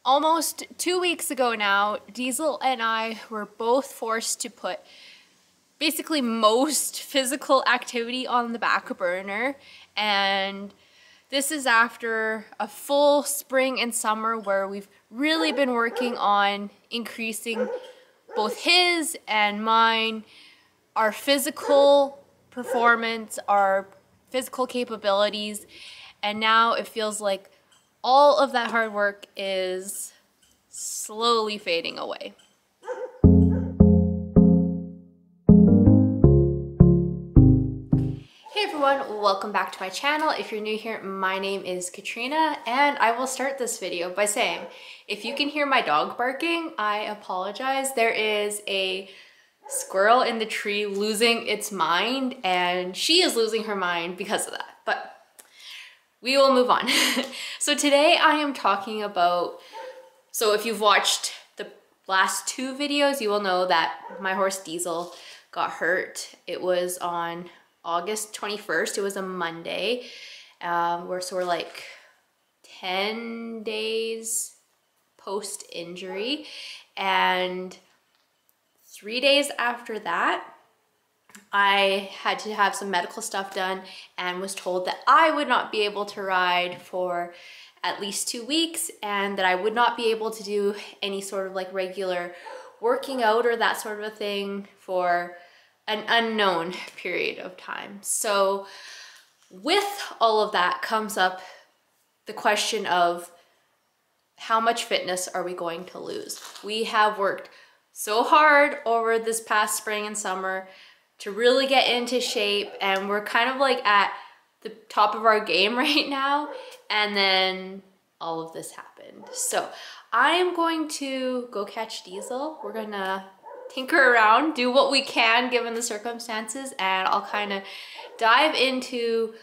Almost 2 weeks ago now, Diesel and I were both forced to put basically most physical activity on the back burner, and this is after a full spring and summer where we've really been working on increasing both his and mine, our physical performance, our physical capabilities, and now it feels like all of that hard work is slowly fading away. Hey everyone, welcome back to my channel. If you're new here, my name is Katrina, and I will start this video by saying, if you can hear my dog barking, I apologize. There is a squirrel in the tree losing its mind, and she is losing her mind because of that, but we will move on. So today I am talking about, so if you've watched the last two videos, you will know that my horse Diesel got hurt. It was on August 21st. It was a Monday. We're like 10 days post injury, and 3 days after that, I had to have some medical stuff done and was told that I would not be able to ride for at least 2 weeks, and that I would not be able to do any sort of like regular working out or that sort of a thing for an unknown period of time. So with all of that comes up the question of how much fitness are we going to lose? We have worked so hard over this past spring and summer to really get into shape, and we're kind of like at the top of our game right now, and then all of this happened. So I'm going to go catch Diesel. We're gonna tinker around, do what we can given the circumstances, and I'll kind of dive into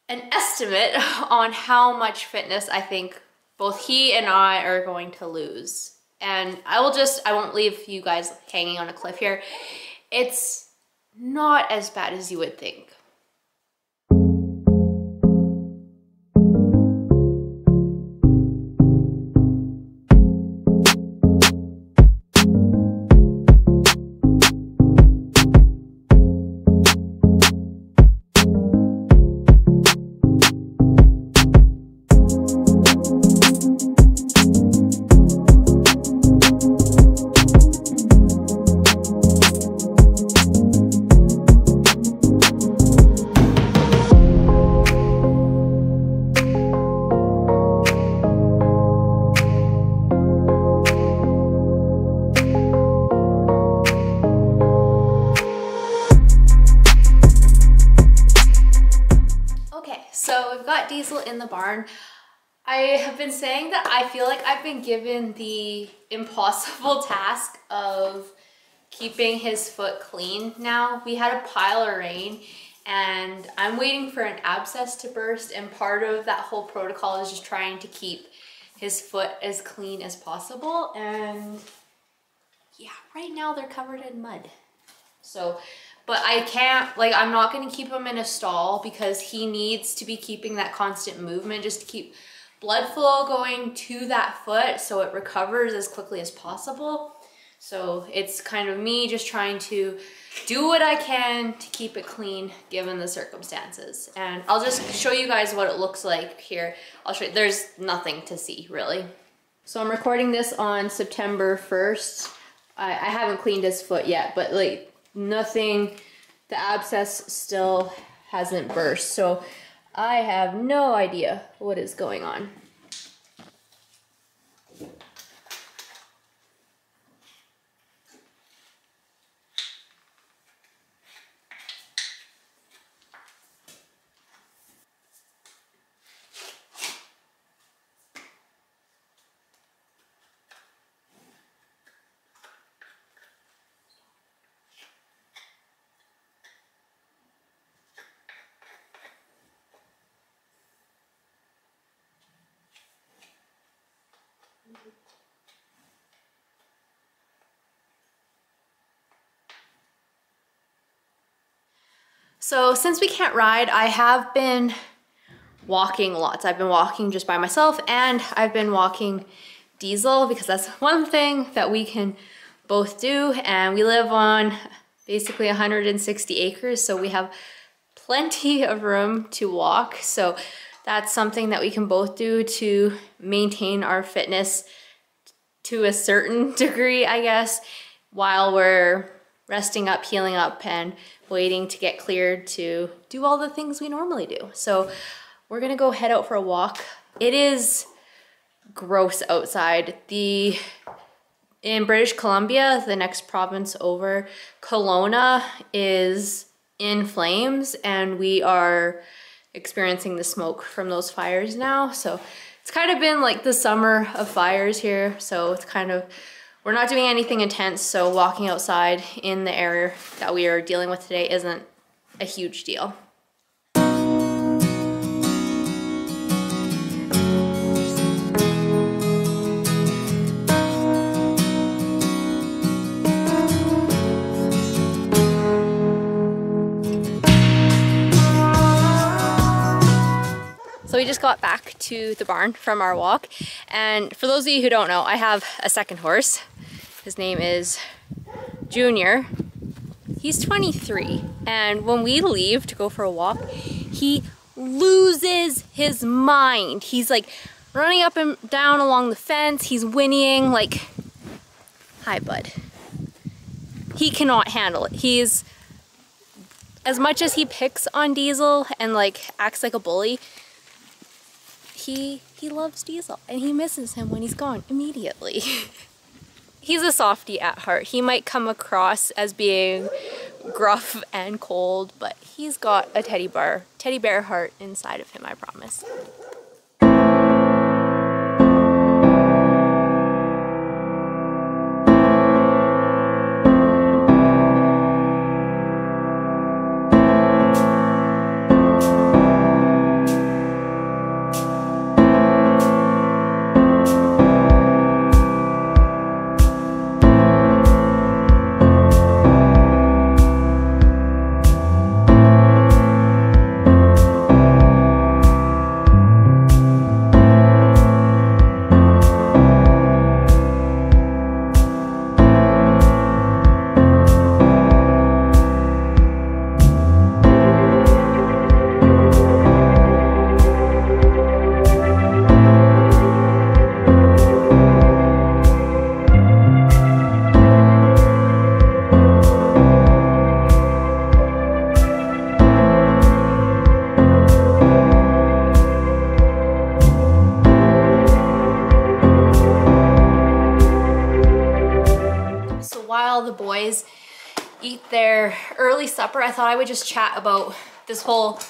an estimate on how much fitness I think both he and I are going to lose. And I won't leave you guys hanging on a cliff here. It's not as bad as you would think. So we've got Diesel in the barn. I have been saying that I feel like I've been given the impossible task of keeping his foot clean now. We had a pile of rain, and I'm waiting for an abscess to burst, and part of that whole protocol is just trying to keep his foot as clean as possible. And yeah, right now they're covered in mud. So, but I can't, like, I'm not gonna keep him in a stall because he needs to be keeping that constant movement just to keep blood flow going to that foot so it recovers as quickly as possible. So it's kind of me just trying to do what I can to keep it clean given the circumstances. And I'll just show you guys what it looks like here. I'll show you, there's nothing to see really. So I'm recording this on September 1st. I haven't cleaned his foot yet, but like, nothing, the abscess still hasn't burst. So I have no idea what is going on. So since we can't ride, I have been walking lots. I've been walking just by myself, and I've been walking Diesel because that's one thing that we can both do. And we live on basically 160 acres, so we have plenty of room to walk. So that's something that we can both do to maintain our fitness to a certain degree, I guess, while we're resting up, healing up, and waiting to get cleared to do all the things we normally do. So we're gonna go head out for a walk. It is gross outside. In British Columbia, the next province over, Kelowna is in flames, and we are experiencing the smoke from those fires now. So it's kind of been like the summer of fires here. So it's kind of, we're not doing anything intense. So walking outside in the area that we are dealing with today isn't a huge deal. So we just got back to the barn from our walk, and for those of you who don't know, I have a second horse. His name is Junior. He's 23, and when we leave to go for a walk, he loses his mind. He's like running up and down along the fence. He's whinnying like, hi bud. He cannot handle it. He's, as much as he picks on Diesel and like acts like a bully, he loves Diesel, and he misses him when he's gone immediately. He's a softie at heart. He might come across as being gruff and cold, but he's got a teddy bear heart inside of him, I promise. While the boys eat their early supper, I thought I would just chat about this whole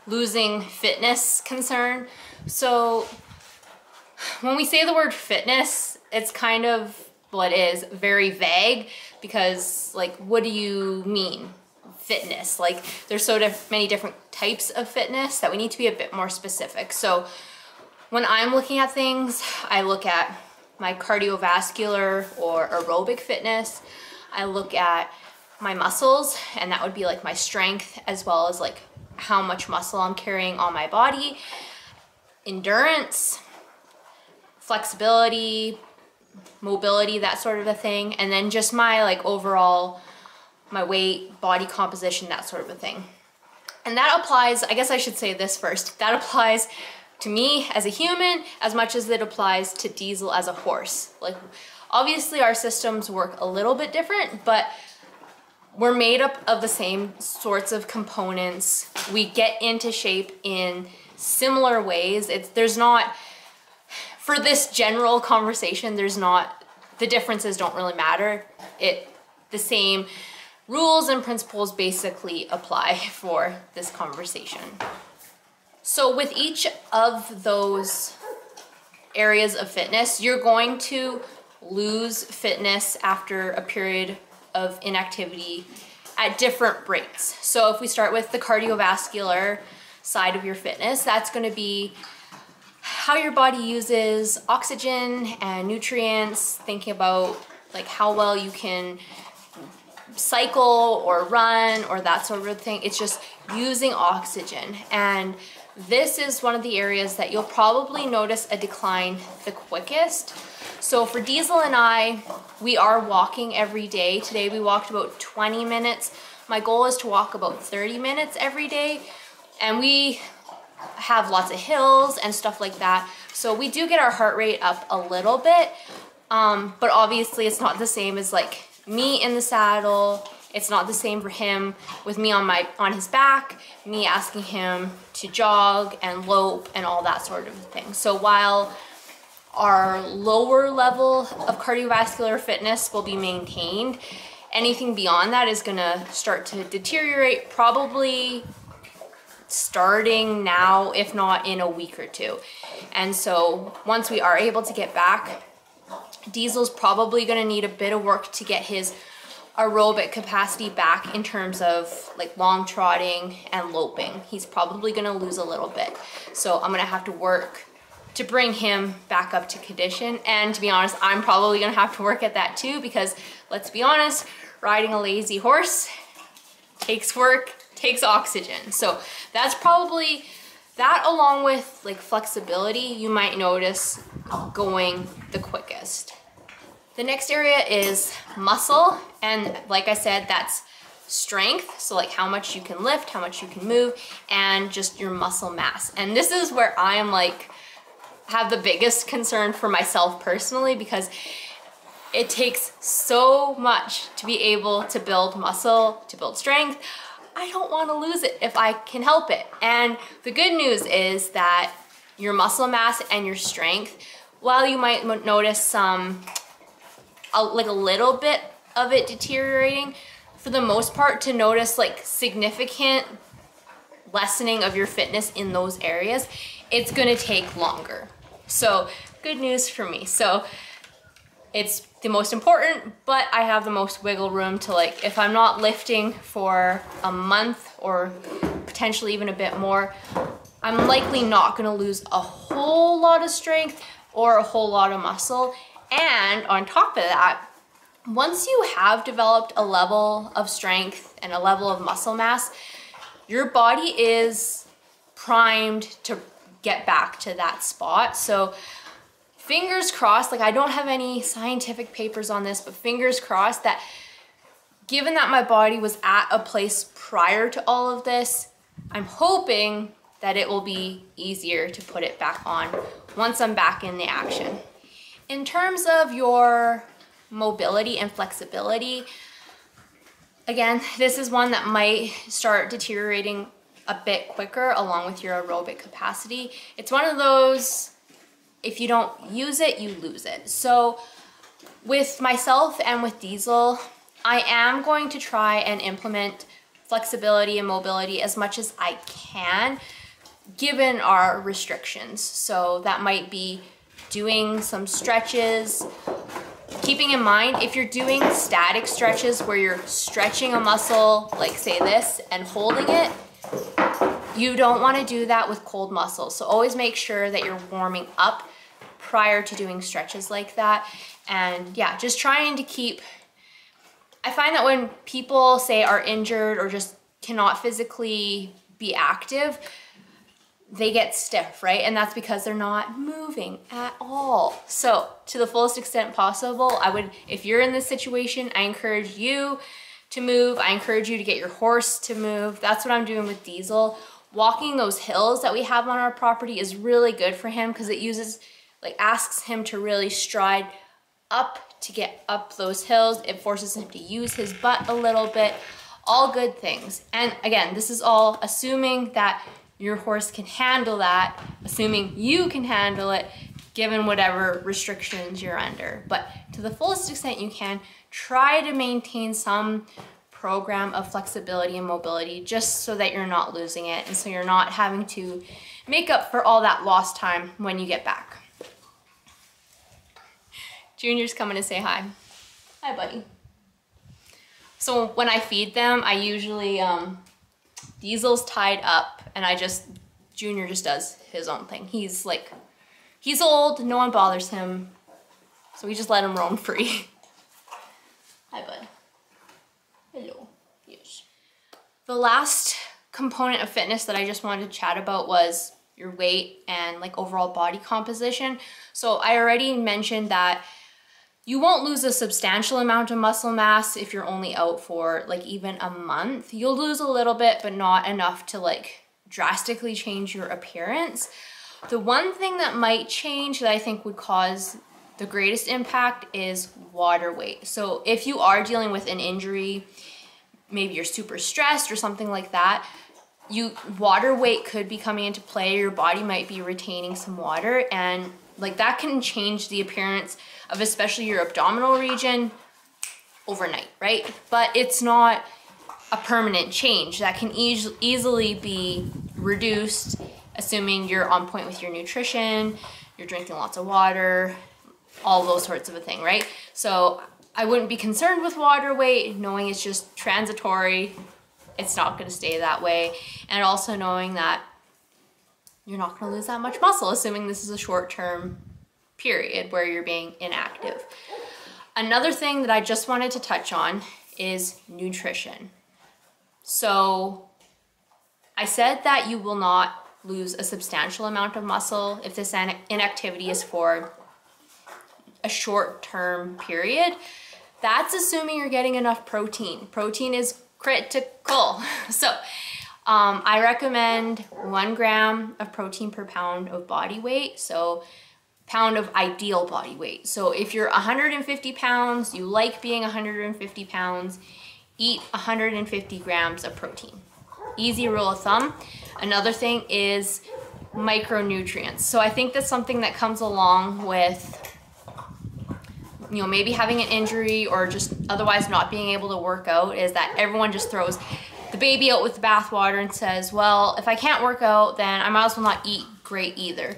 losing fitness concern. So when we say the word fitness, it's kind of, well, it is very vague, because like, what do you mean fitness? Like, there's so many different types of fitness that we need to be a bit more specific. So when I'm looking at things, I look at my cardiovascular or aerobic fitness. I look at my muscles, and that would be like my strength, as well as like how much muscle I'm carrying on my body, endurance, flexibility, mobility, that sort of a thing. And then just my like overall, my weight, body composition, that sort of a thing. And that applies, I guess I should say this first, that applies to me as a human as much as it applies to Diesel as a horse. Like, obviously our systems work a little bit different, but we're made up of the same sorts of components. We get into shape in similar ways. There's not, for this general conversation, there's not, the differences don't really matter. The same rules and principles basically apply for this conversation. So with each of those areas of fitness, you're going to lose fitness after a period of inactivity at different rates. So if we start with the cardiovascular side of your fitness, that's going to be how your body uses oxygen and nutrients, thinking about like how well you can cycle or run or that sort of thing. It's just using oxygen. And this is one of the areas that you'll probably notice a decline the quickest. So for Diesel and I, we are walking every day. Today we walked about 20 minutes. My goal is to walk about 30 minutes every day. And we have lots of hills and stuff like that. So we do get our heart rate up a little bit. But obviously it's not the same as like me in the saddle. It's not the same for him with me on his back, me asking him to jog and lope and all that sort of thing. So while our lower level of cardiovascular fitness will be maintained, anything beyond that is gonna start to deteriorate, probably starting now, if not in a week or two. And so once we are able to get back, Diesel's probably gonna need a bit of work to get his aerobic capacity back in terms of like long trotting and loping. He's probably gonna lose a little bit. So I'm gonna have to work to bring him back up to condition. And to be honest, I'm probably gonna have to work at that too, because let's be honest, riding a lazy horse takes work, takes oxygen. So that's probably, that along with like flexibility, you might notice going the quickest. The next area is muscle, and like I said, that's strength, so like how much you can lift, how much you can move, and just your muscle mass. And this is where I am like, have the biggest concern for myself personally, because it takes so much to be able to build muscle, to build strength. I don't want to lose it if I can help it. And the good news is that your muscle mass and your strength, while you might notice some like a little bit of it deteriorating, for the most part, to notice like significant lessening of your fitness in those areas, it's gonna take longer. So good news for me. So it's the most important, but I have the most wiggle room to, like, if I'm not lifting for a month or potentially even a bit more, I'm likely not gonna lose a whole lot of strength or a whole lot of muscle. And on top of that, once you have developed a level of strength and a level of muscle mass, your body is primed to get back to that spot. So fingers crossed, like I don't have any scientific papers on this, but fingers crossed that given that my body was at a place prior to all of this, I'm hoping that it will be easier to put it back on once I'm back in the action. In terms of your mobility and flexibility, again, this is one that might start deteriorating a bit quicker along with your aerobic capacity. It's one of those, if you don't use it, you lose it. So with myself and with Diesel, I am going to try and implement flexibility and mobility as much as I can, given our restrictions. So that might be doing some stretches, keeping in mind if you're doing static stretches where you're stretching a muscle, like say this, and holding it, you don't want to do that with cold muscles. So always make sure that you're warming up prior to doing stretches like that. And yeah, just trying to keep, I find that when people say are injured or just cannot physically be active, they get stiff, right? And that's because they're not moving at all. So to the fullest extent possible, I would, if you're in this situation, I encourage you to move. I encourage you to get your horse to move. That's what I'm doing with Diesel. Walking those hills that we have on our property is really good for him because it uses, like asks him to really stride up to get up those hills. It forces him to use his butt a little bit, all good things. And again, this is all assuming that your horse can handle that, assuming you can handle it, given whatever restrictions you're under. But to the fullest extent you can, try to maintain some program of flexibility and mobility just so that you're not losing it and so you're not having to make up for all that lost time when you get back. Junior's coming to say hi. Hi, buddy. So when I feed them, I usually, Diesel's tied up and Junior just does his own thing. He's like, he's old, no one bothers him, so we just let him roam free. Hi, bud. Hello. Yes. The last component of fitness that I just wanted to chat about was your weight and like overall body composition. So I already mentioned that you won't lose a substantial amount of muscle mass if you're only out for like even a month. You'll lose a little bit, but not enough to like drastically change your appearance. The one thing that might change that I think would cause the greatest impact is water weight. So if you are dealing with an injury, maybe you're super stressed or something like that, water weight could be coming into play. Your body might be retaining some water, and like that can change the appearance of especially your abdominal region overnight, right? But it's not a permanent change. That can easily be reduced, assuming you're on point with your nutrition, you're drinking lots of water, all those sorts of a thing, right? So I wouldn't be concerned with water weight, knowing it's just transitory. It's not gonna stay that way. And also knowing that you're not gonna lose that much muscle, assuming this is a short-term period where you're being inactive. Another thing that I just wanted to touch on is nutrition. So I said that you will not lose a substantial amount of muscle if this inactivity is for a short-term period. That's assuming you're getting enough protein. Protein is critical. So I recommend 1 gram of protein per pound of body weight. So pound of ideal body weight. So if you're 150 pounds, you like being 150 pounds, eat 150 grams of protein. Easy rule of thumb. Another thing is micronutrients. So I think that's something that comes along with, you know, maybe having an injury or just otherwise not being able to work out, is that everyone just throws the baby out with the bathwater and says, well, if I can't work out, then I might as well not eat great either.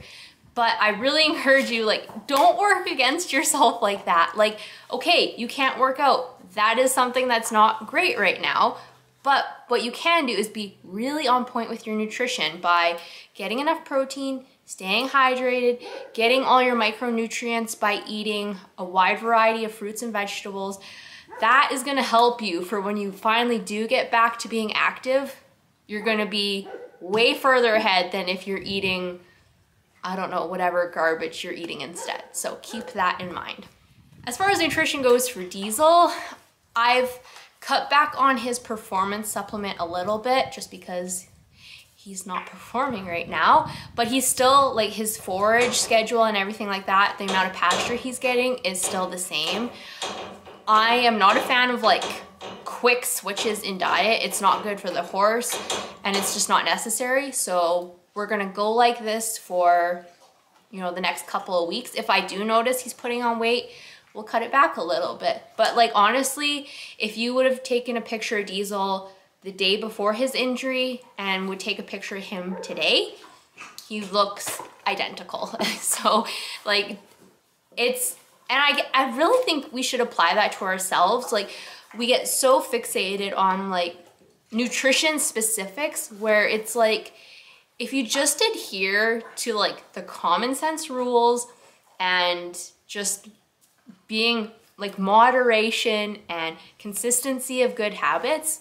But I really encourage you, like, don't work against yourself like that. Like, okay, you can't work out. That is something that's not great right now. But what you can do is be really on point with your nutrition by getting enough protein, staying hydrated, getting all your micronutrients by eating a wide variety of fruits and vegetables. That is gonna help you for when you finally do get back to being active. You're gonna be way further ahead than if you're eating, I don't know, whatever garbage you're eating instead. So keep that in mind. As far as nutrition goes for Diesel, I've cut back on his performance supplement a little bit just because he's not performing right now, but he's still, like, his forage schedule and everything like that, the amount of pasture he's getting is still the same. I am not a fan of like quick switches in diet. It's not good for the horse and it's just not necessary. So we're gonna go like this for, you know, the next couple of weeks. If I do notice he's putting on weight, we'll cut it back a little bit. But like, honestly, if you would have taken a picture of Diesel the day before his injury and would take a picture of him today, he looks identical. So like, it's, and I really think we should apply that to ourselves. Like, we get so fixated on like nutrition specifics where it's like, if you just adhere to like the common sense rules and just being like moderation and consistency of good habits,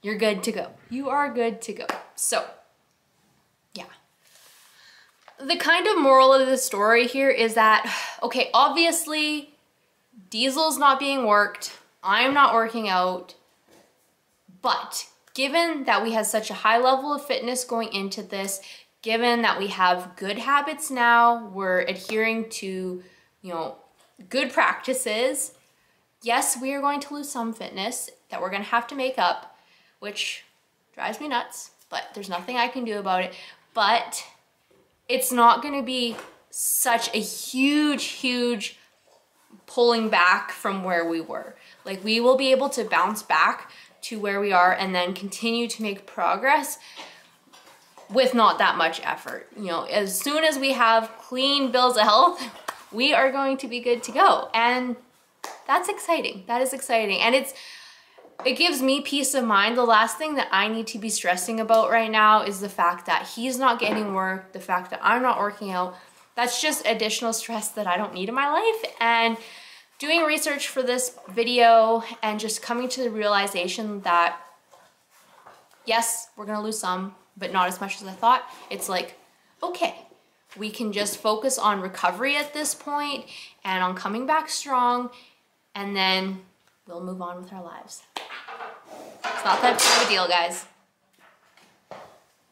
you're good to go. You are good to go. So yeah. The kind of moral of the story here is that, okay, obviously Diesel's not being worked, I'm not working out, but given that we have such a high level of fitness going into this, given that we have good habits now, we're adhering to, you know, good practices, yes, we are going to lose some fitness that we're gonna have to make up, which drives me nuts, but there's nothing I can do about it. But it's not gonna be such a huge pulling back from where we were. Like, we will be able to bounce back to where we are and then continue to make progress with not that much effort. You know, as soon as we have clean bills of health, we are going to be good to go. And that's exciting. That is exciting. And it gives me peace of mind. The last thing that I need to be stressing about right now is the fact that he's not getting work, the fact that I'm not working out. That's just additional stress that I don't need in my life. And doing research for this video and just coming to the realization that, Yes, we're gonna lose some, but not as much as I thought. It's like, okay, we can just focus on recovery at this point and on coming back strong, and then we'll move on with our lives. It's not that big of a deal, guys.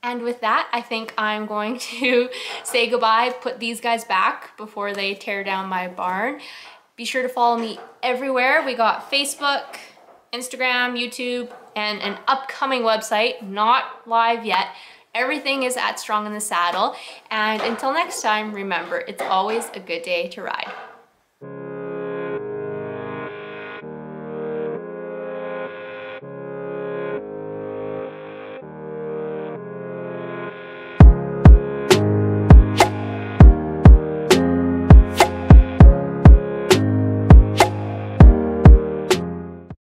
And with that, I think I'm going to say goodbye, put these guys back before they tear down my barn. Be sure to follow me everywhere. We got Facebook, Instagram, YouTube, and an upcoming website, not live yet. Everything is at Strong in the Saddle. And until next time, remember, it's always a good day to ride.